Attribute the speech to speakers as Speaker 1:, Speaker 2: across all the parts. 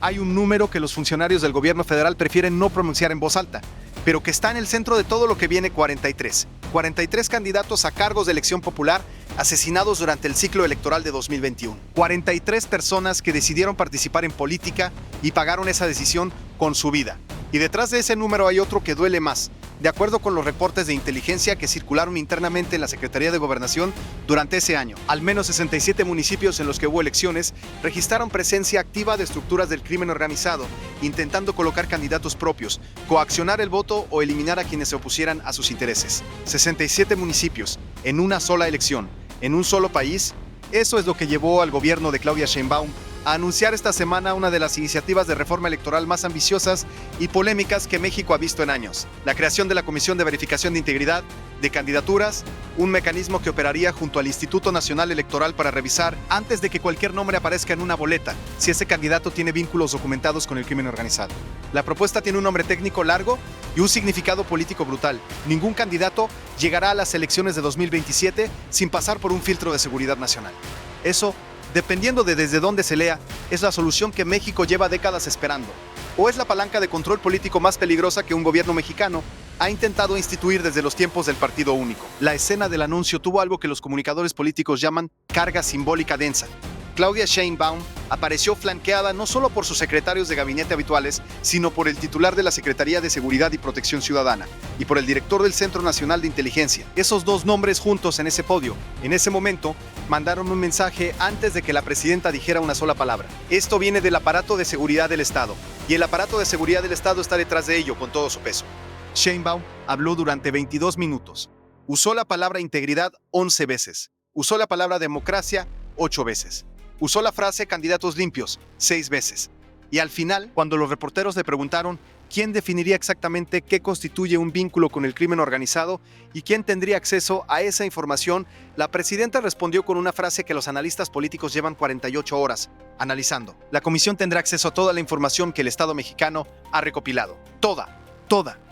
Speaker 1: Hay un número que los funcionarios del gobierno federal prefieren no pronunciar en voz alta, pero que está en el centro de todo lo que viene: 43. 43 candidatos a cargos de elección popular asesinados durante el ciclo electoral de 2021. 43 personas que decidieron participar en política y pagaron esa decisión con su vida. Y detrás de ese número hay otro que duele más. De acuerdo con los reportes de inteligencia que circularon internamente en la Secretaría de Gobernación durante ese año, al menos 67 municipios en los que hubo elecciones registraron presencia activa de estructuras del crimen organizado, intentando colocar candidatos propios, coaccionar el voto o eliminar a quienes se opusieran a sus intereses. 67 municipios, en una sola elección, en un solo país. Eso es lo que llevó al gobierno de Claudia Sheinbaum a anunciar esta semana una de las iniciativas de reforma electoral más ambiciosas y polémicas que México ha visto en años: la creación de la Comisión de Verificación de Integridad de Candidaturas, un mecanismo que operaría junto al Instituto Nacional Electoral para revisar, antes de que cualquier nombre aparezca en una boleta, si ese candidato tiene vínculos documentados con el crimen organizado. La propuesta tiene un nombre técnico largo y un significado político brutal. Ningún candidato llegará a las elecciones de 2027 sin pasar por un filtro de seguridad nacional. Eso, dependiendo de desde dónde se lea, es la solución que México lleva décadas esperando, o es la palanca de control político más peligrosa que un gobierno mexicano ha intentado instituir desde los tiempos del Partido Único. La escena del anuncio tuvo algo que los comunicadores políticos llaman carga simbólica densa. Claudia Sheinbaum apareció flanqueada no solo por sus secretarios de gabinete habituales, sino por el titular de la Secretaría de Seguridad y Protección Ciudadana y por el director del Centro Nacional de Inteligencia. Esos dos nombres juntos en ese podio, en ese momento, mandaron un mensaje antes de que la presidenta dijera una sola palabra. Esto viene del aparato de seguridad del Estado, y el aparato de seguridad del Estado está detrás de ello con todo su peso. Sheinbaum habló durante 22 minutos. Usó la palabra integridad 11 veces. Usó la palabra democracia 8 veces. Usó la frase candidatos limpios 6 veces. Y al final, cuando los reporteros le preguntaron quién definiría exactamente qué constituye un vínculo con el crimen organizado y quién tendría acceso a esa información, la presidenta respondió con una frase que los analistas políticos llevan 48 horas analizando. La comisión tendrá acceso a toda la información que el Estado mexicano ha recopilado. Toda.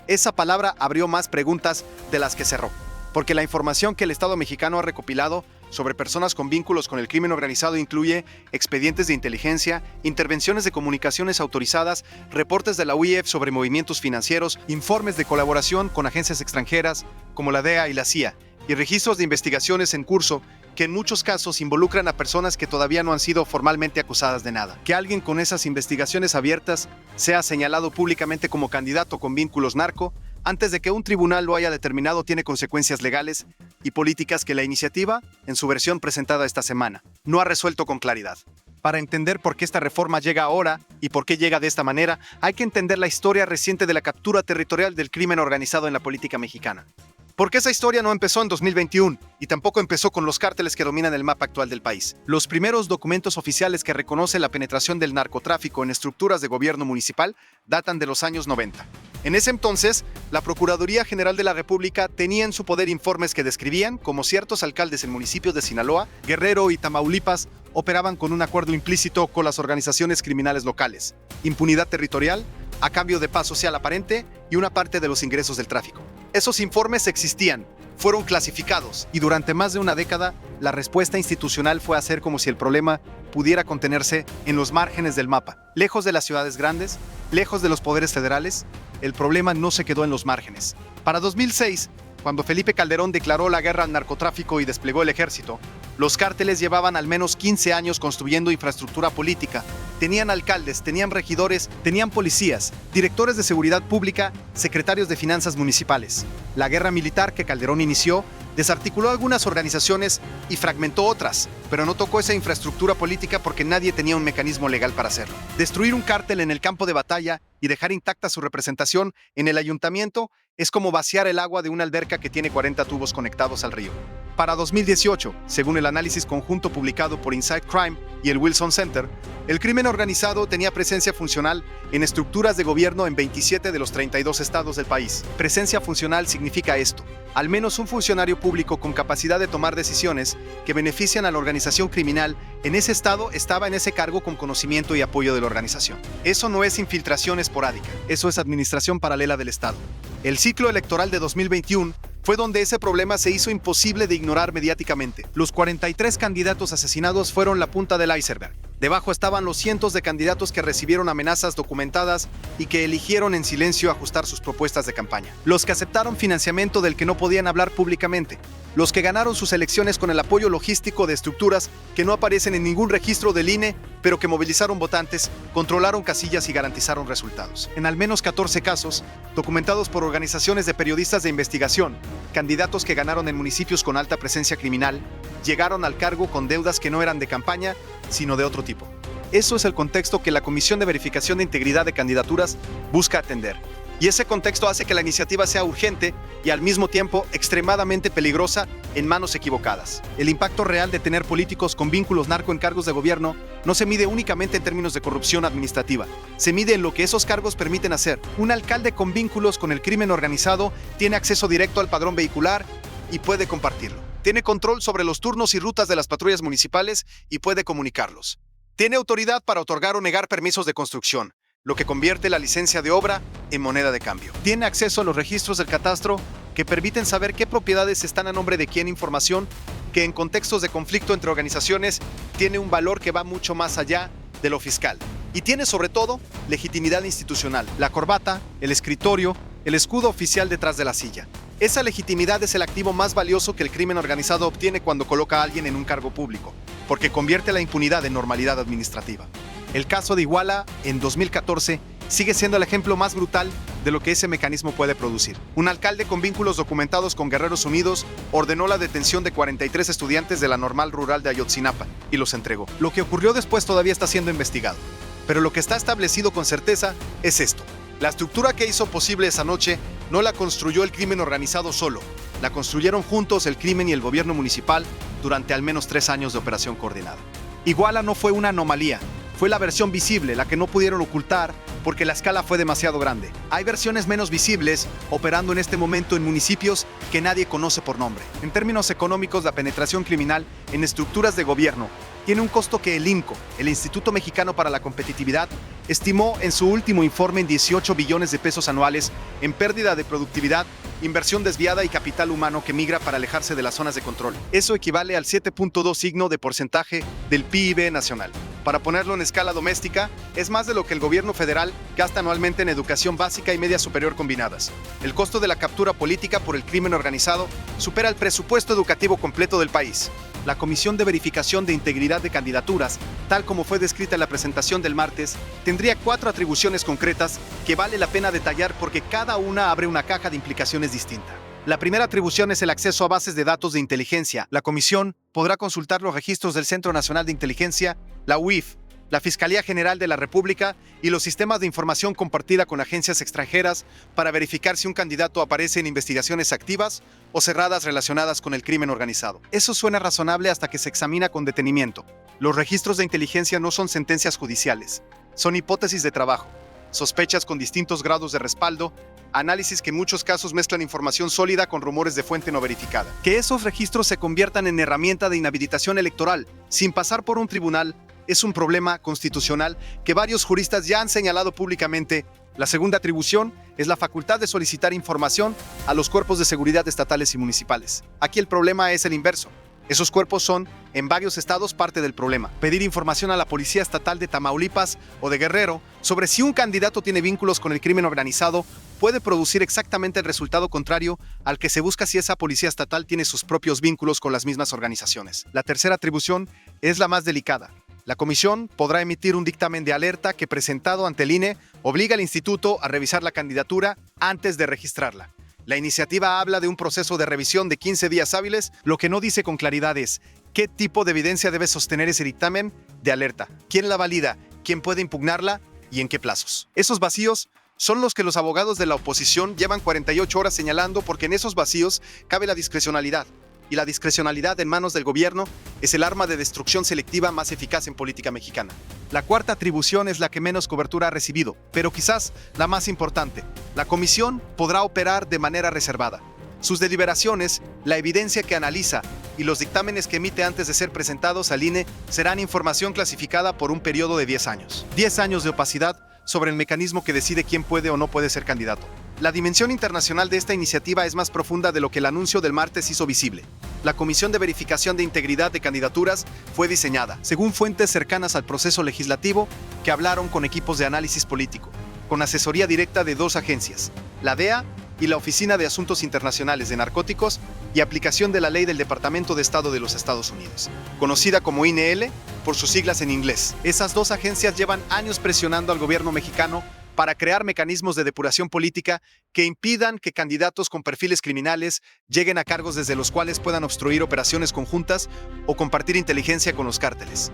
Speaker 1: Esa palabra abrió más preguntas de las que cerró, porque la información que el Estado mexicano ha recopilado sobre personas con vínculos con el crimen organizado incluye expedientes de inteligencia, intervenciones de comunicaciones autorizadas, reportes de la UIF sobre movimientos financieros, informes de colaboración con agencias extranjeras como la DEA y la CIA, y registros de investigaciones en curso que en muchos casos involucran a personas que todavía no han sido formalmente acusadas de nada. Que alguien con esas investigaciones abiertas sea señalado públicamente como candidato con vínculos narco, antes de que un tribunal lo haya determinado, tiene consecuencias legales y políticas que la iniciativa, en su versión presentada esta semana, no ha resuelto con claridad. Para entender por qué esta reforma llega ahora y por qué llega de esta manera, hay que entender la historia reciente de la captura territorial del crimen organizado en la política mexicana. Porque esa historia no empezó en 2021 y tampoco empezó con los cárteles que dominan el mapa actual del país. Los primeros documentos oficiales que reconocen la penetración del narcotráfico en estructuras de gobierno municipal datan de los años 90. En ese entonces, la Procuraduría General de la República tenía en su poder informes que describían cómo ciertos alcaldes en municipios de Sinaloa, Guerrero y Tamaulipas operaban con un acuerdo implícito con las organizaciones criminales locales, impunidad territorial, a cambio de paz social aparente y una parte de los ingresos del tráfico. Esos informes existían, fueron clasificados, y durante más de una década, la respuesta institucional fue hacer como si el problema pudiera contenerse en los márgenes del mapa. Lejos de las ciudades grandes, lejos de los poderes federales, el problema no se quedó en los márgenes. Para 2006, cuando Felipe Calderón declaró la guerra al narcotráfico y desplegó el ejército, los cárteles llevaban al menos 15 años construyendo infraestructura política. Tenían alcaldes, tenían regidores, tenían policías, directores de seguridad pública, secretarios de finanzas municipales. La guerra militar que Calderón inició desarticuló algunas organizaciones y fragmentó otras, pero no tocó esa infraestructura política porque nadie tenía un mecanismo legal para hacerlo. Destruir un cártel en el campo de batalla y dejar intacta su representación en el ayuntamiento es como vaciar el agua de una alberca que tiene 40 tubos conectados al río. Para 2018, según el análisis conjunto publicado por Inside Crime y el Wilson Center, el crimen organizado tenía presencia funcional en estructuras de gobierno en 27 de los 32 estados del país. Presencia funcional significa esto: al menos un funcionario público con capacidad de tomar decisiones que benefician a la organización criminal en ese estado estaba en ese cargo con conocimiento y apoyo de la organización. Eso no es infiltración esporádica, eso es administración paralela del Estado. El ciclo electoral de 2021 fue donde ese problema se hizo imposible de ignorar mediáticamente. Los 43 candidatos asesinados fueron la punta del iceberg. Debajo estaban los cientos de candidatos que recibieron amenazas documentadas y que eligieron en silencio ajustar sus propuestas de campaña. Los que aceptaron financiamiento del que no podían hablar públicamente. Los que ganaron sus elecciones con el apoyo logístico de estructuras que no aparecen en ningún registro del INE, pero que movilizaron votantes, controlaron casillas y garantizaron resultados. En al menos 14 casos, documentados por organizaciones de periodistas de investigación, candidatos que ganaron en municipios con alta presencia criminal, llegaron al cargo con deudas que no eran de campaña, sino de otro tipo. Eso es el contexto que la Comisión de Verificación de Integridad de Candidaturas busca atender. Y ese contexto hace que la iniciativa sea urgente y al mismo tiempo extremadamente peligrosa en manos equivocadas. El impacto real de tener políticos con vínculos narco en cargos de gobierno no se mide únicamente en términos de corrupción administrativa. Se mide en lo que esos cargos permiten hacer. Un alcalde con vínculos con el crimen organizado tiene acceso directo al padrón vehicular y puede compartirlo. Tiene control sobre los turnos y rutas de las patrullas municipales y puede comunicarlos. Tiene autoridad para otorgar o negar permisos de construcción, lo que convierte la licencia de obra en moneda de cambio. Tiene acceso a los registros del catastro que permiten saber qué propiedades están a nombre de quién, información que en contextos de conflicto entre organizaciones tiene un valor que va mucho más allá de lo fiscal. Y tiene sobre todo legitimidad institucional, la corbata, el escritorio, el escudo oficial detrás de la silla. Esa legitimidad es el activo más valioso que el crimen organizado obtiene cuando coloca a alguien en un cargo público, porque convierte la impunidad en normalidad administrativa. El caso de Iguala, en 2014, sigue siendo el ejemplo más brutal de lo que ese mecanismo puede producir. Un alcalde con vínculos documentados con Guerreros Unidos ordenó la detención de 43 estudiantes de la Normal Rural de Ayotzinapa y los entregó. Lo que ocurrió después todavía está siendo investigado. Pero lo que está establecido con certeza es esto. La estructura que hizo posible esa noche no la construyó el crimen organizado solo. La construyeron juntos el crimen y el gobierno municipal durante al menos 3 años de operación coordinada. Iguala no fue una anomalía. Fue la versión visible, la que no pudieron ocultar porque la escala fue demasiado grande. Hay versiones menos visibles operando en este momento en municipios que nadie conoce por nombre. En términos económicos, la penetración criminal en estructuras de gobierno tiene un costo que el INCO, el Instituto Mexicano para la Competitividad, estimó en su último informe en 18 billones de pesos anuales en pérdida de productividad, inversión desviada y capital humano que migra para alejarse de las zonas de control. Eso equivale al 7.2 signo de porcentaje del PIB nacional. Para ponerlo en escala doméstica, es más de lo que el gobierno federal gasta anualmente en educación básica y media superior combinadas. El costo de la captura política por el crimen organizado supera el presupuesto educativo completo del país. La Comisión de Verificación de Integridad de Candidaturas, tal como fue descrita en la presentación del martes, tendría 4 atribuciones concretas que vale la pena detallar porque cada una abre una caja de implicaciones distinta. La primera atribución es el acceso a bases de datos de inteligencia. La Comisión podrá consultar los registros del Centro Nacional de Inteligencia, la UIF, la Fiscalía General de la República y los sistemas de información compartida con agencias extranjeras para verificar si un candidato aparece en investigaciones activas o cerradas relacionadas con el crimen organizado. Eso suena razonable hasta que se examina con detenimiento. Los registros de inteligencia no son sentencias judiciales, son hipótesis de trabajo, sospechas con distintos grados de respaldo, análisis que en muchos casos mezclan información sólida con rumores de fuente no verificada. Que esos registros se conviertan en herramienta de inhabilitación electoral sin pasar por un tribunal es un problema constitucional que varios juristas ya han señalado públicamente. La segunda atribución es la facultad de solicitar información a los cuerpos de seguridad estatales y municipales. Aquí el problema es el inverso. Esos cuerpos son, en varios estados, parte del problema. Pedir información a la Policía Estatal de Tamaulipas o de Guerrero sobre si un candidato tiene vínculos con el crimen organizado puede producir exactamente el resultado contrario al que se busca si esa Policía Estatal tiene sus propios vínculos con las mismas organizaciones. La tercera atribución es la más delicada. La Comisión podrá emitir un dictamen de alerta que, presentado ante el INE, obliga al instituto a revisar la candidatura antes de registrarla. La iniciativa habla de un proceso de revisión de 15 días hábiles. Lo que no dice con claridad es qué tipo de evidencia debe sostener ese dictamen de alerta, quién la valida, quién puede impugnarla y en qué plazos. Esos vacíos son los que los abogados de la oposición llevan 48 horas señalando porque en esos vacíos cabe la discrecionalidad. Y la discrecionalidad en manos del gobierno es el arma de destrucción selectiva más eficaz en política mexicana. La cuarta atribución es la que menos cobertura ha recibido, pero quizás la más importante. La comisión podrá operar de manera reservada. Sus deliberaciones, la evidencia que analiza y los dictámenes que emite antes de ser presentados al INE serán información clasificada por un periodo de 10 años. 10 años de opacidad sobre el mecanismo que decide quién puede o no puede ser candidato. La dimensión internacional de esta iniciativa es más profunda de lo que el anuncio del martes hizo visible. La Comisión de Verificación de Integridad de Candidaturas fue diseñada, según fuentes cercanas al proceso legislativo, que hablaron con equipos de análisis político, con asesoría directa de dos agencias, la DEA y la Oficina de Asuntos Internacionales de Narcóticos y Aplicación de la Ley del Departamento de Estado de los Estados Unidos, conocida como INL por sus siglas en inglés. Esas dos agencias llevan años presionando al gobierno mexicano para crear mecanismos de depuración política que impidan que candidatos con perfiles criminales lleguen a cargos desde los cuales puedan obstruir operaciones conjuntas o compartir inteligencia con los cárteles.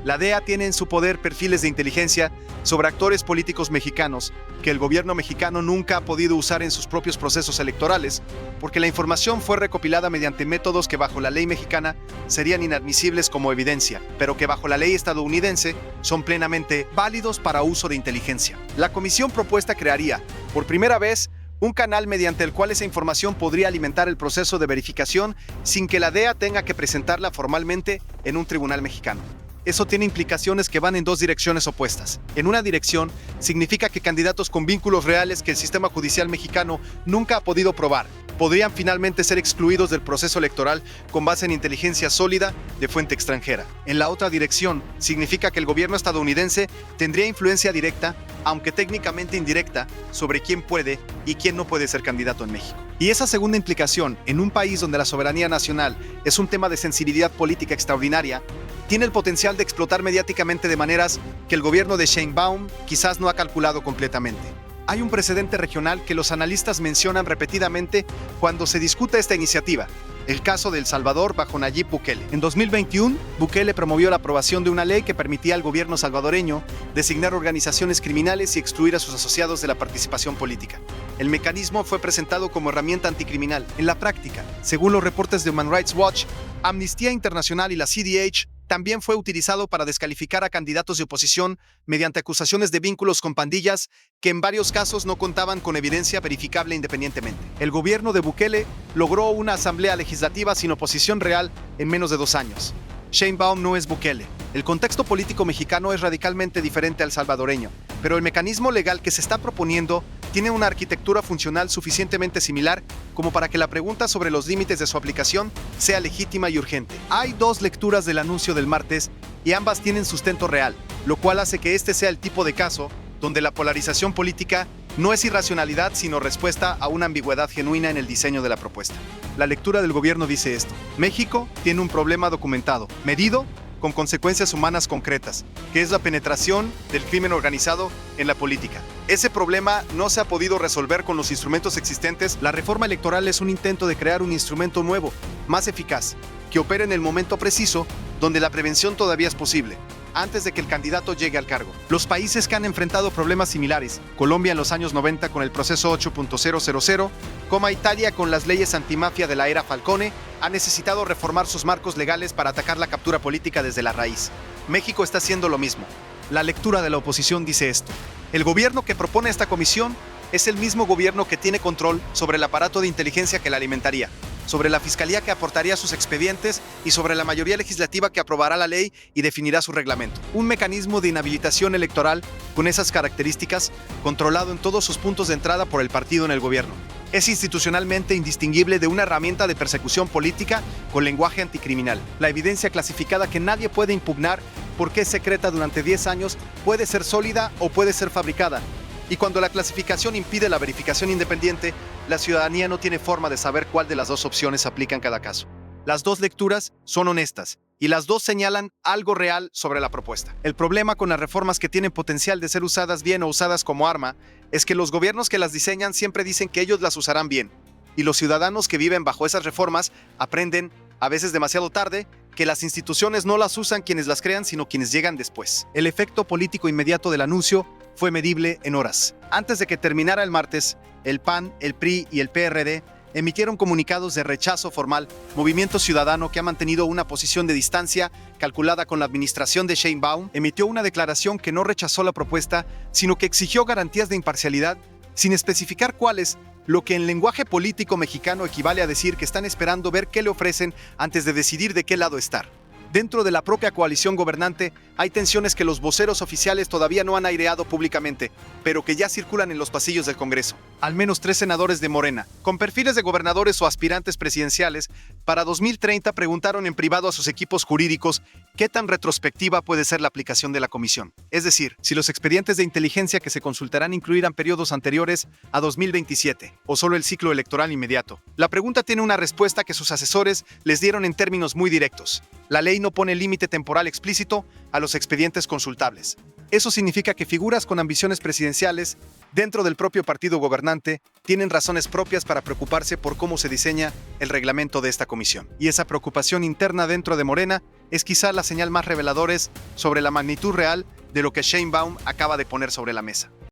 Speaker 1: La DEA tiene en su poder perfiles de inteligencia sobre actores políticos mexicanos que el gobierno mexicano nunca ha podido usar en sus propios procesos electorales, porque la información fue recopilada mediante métodos que bajo la ley mexicana serían inadmisibles como evidencia, pero que bajo la ley estadounidense son plenamente válidos para uso de inteligencia. La comisión propuesta crearía, por primera vez, un canal mediante el cual esa información podría alimentar el proceso de verificación sin que la DEA tenga que presentarla formalmente en un tribunal mexicano. Eso tiene implicaciones que van en dos direcciones opuestas. En una dirección, significa que candidatos con vínculos reales que el sistema judicial mexicano nunca ha podido probar podrían finalmente ser excluidos del proceso electoral con base en inteligencia sólida de fuente extranjera. En la otra dirección, significa que el gobierno estadounidense tendría influencia directa, aunque técnicamente indirecta, sobre quién puede y quién no puede ser candidato en México. Y esa segunda implicación, en un país donde la soberanía nacional es un tema de sensibilidad política extraordinaria, tiene el potencial de explotar mediáticamente de maneras que el gobierno de Sheinbaum quizás no ha calculado completamente. Hay un precedente regional que los analistas mencionan repetidamente cuando se discute esta iniciativa, el caso de El Salvador bajo Nayib Bukele. En 2021, Bukele promovió la aprobación de una ley que permitía al gobierno salvadoreño designar organizaciones criminales y excluir a sus asociados de la participación política. El mecanismo fue presentado como herramienta anticriminal. En la práctica, según los reportes de Human Rights Watch, Amnistía Internacional y la CDH, también fue utilizado para descalificar a candidatos de oposición mediante acusaciones de vínculos con pandillas que en varios casos no contaban con evidencia verificable independientemente. El gobierno de Bukele logró una asamblea legislativa sin oposición real en menos de 2 años. Sheinbaum no es Bukele. El contexto político mexicano es radicalmente diferente al salvadoreño, pero el mecanismo legal que se está proponiendo tiene una arquitectura funcional suficientemente similar como para que la pregunta sobre los límites de su aplicación sea legítima y urgente. Hay 2 lecturas del anuncio del martes y ambas tienen sustento real, lo cual hace que este sea el tipo de caso donde la polarización política no es irracionalidad sino respuesta a una ambigüedad genuina en el diseño de la propuesta. La lectura del gobierno dice esto: México tiene un problema documentado, medido, con consecuencias humanas concretas, que es la penetración del crimen organizado en la política. Ese problema no se ha podido resolver con los instrumentos existentes. La reforma electoral es un intento de crear un instrumento nuevo, más eficaz, que opere en el momento preciso, donde la prevención todavía es posible, antes de que el candidato llegue al cargo. Los países que han enfrentado problemas similares, Colombia en los años 90 con el proceso 8.000, como Italia con las leyes antimafia de la era Falcone, han necesitado reformar sus marcos legales para atacar la captura política desde la raíz. México está haciendo lo mismo. La lectura de la oposición dice esto: el gobierno que propone esta comisión es el mismo gobierno que tiene control sobre el aparato de inteligencia que la alimentaría, sobre la fiscalía que aportaría sus expedientes y sobre la mayoría legislativa que aprobará la ley y definirá su reglamento. Un mecanismo de inhabilitación electoral con esas características, controlado en todos sus puntos de entrada por el partido en el gobierno. Es institucionalmente indistinguible de una herramienta de persecución política con lenguaje anticriminal. La evidencia clasificada que nadie puede impugnar porque es secreta durante 10 años puede ser sólida o puede ser fabricada. Y cuando la clasificación impide la verificación independiente, la ciudadanía no tiene forma de saber cuál de las dos opciones aplica en cada caso. Las 2 lecturas son honestas y las 2 señalan algo real sobre la propuesta. El problema con las reformas que tienen potencial de ser usadas bien o usadas como arma es que los gobiernos que las diseñan siempre dicen que ellos las usarán bien, y los ciudadanos que viven bajo esas reformas aprenden, a veces demasiado tarde, que las instituciones no las usan quienes las crean, sino quienes llegan después. El efecto político inmediato del anuncio fue medible en horas. Antes de que terminara el martes, el PAN, el PRI y el PRD emitieron comunicados de rechazo formal. Movimiento Ciudadano, que ha mantenido una posición de distancia calculada con la administración de Sheinbaum, emitió una declaración que no rechazó la propuesta, sino que exigió garantías de imparcialidad, sin especificar cuáles, lo que en lenguaje político mexicano equivale a decir que están esperando ver qué le ofrecen antes de decidir de qué lado estar. Dentro de la propia coalición gobernante hay tensiones que los voceros oficiales todavía no han aireado públicamente, pero que ya circulan en los pasillos del Congreso. Al menos 3 senadores de Morena, con perfiles de gobernadores o aspirantes presidenciales, para 2030 preguntaron en privado a sus equipos jurídicos qué tan retrospectiva puede ser la aplicación de la comisión. Es decir, si los expedientes de inteligencia que se consultarán incluirán periodos anteriores a 2027 o solo el ciclo electoral inmediato. La pregunta tiene una respuesta que sus asesores les dieron en términos muy directos. La ley no pone límite temporal explícito a los expedientes consultables. Eso significa que figuras con ambiciones presidenciales dentro del propio partido gobernante tienen razones propias para preocuparse por cómo se diseña el reglamento de esta comisión. Y esa preocupación interna dentro de Morena es quizá la señal más reveladora sobre la magnitud real de lo que Sheinbaum acaba de poner sobre la mesa.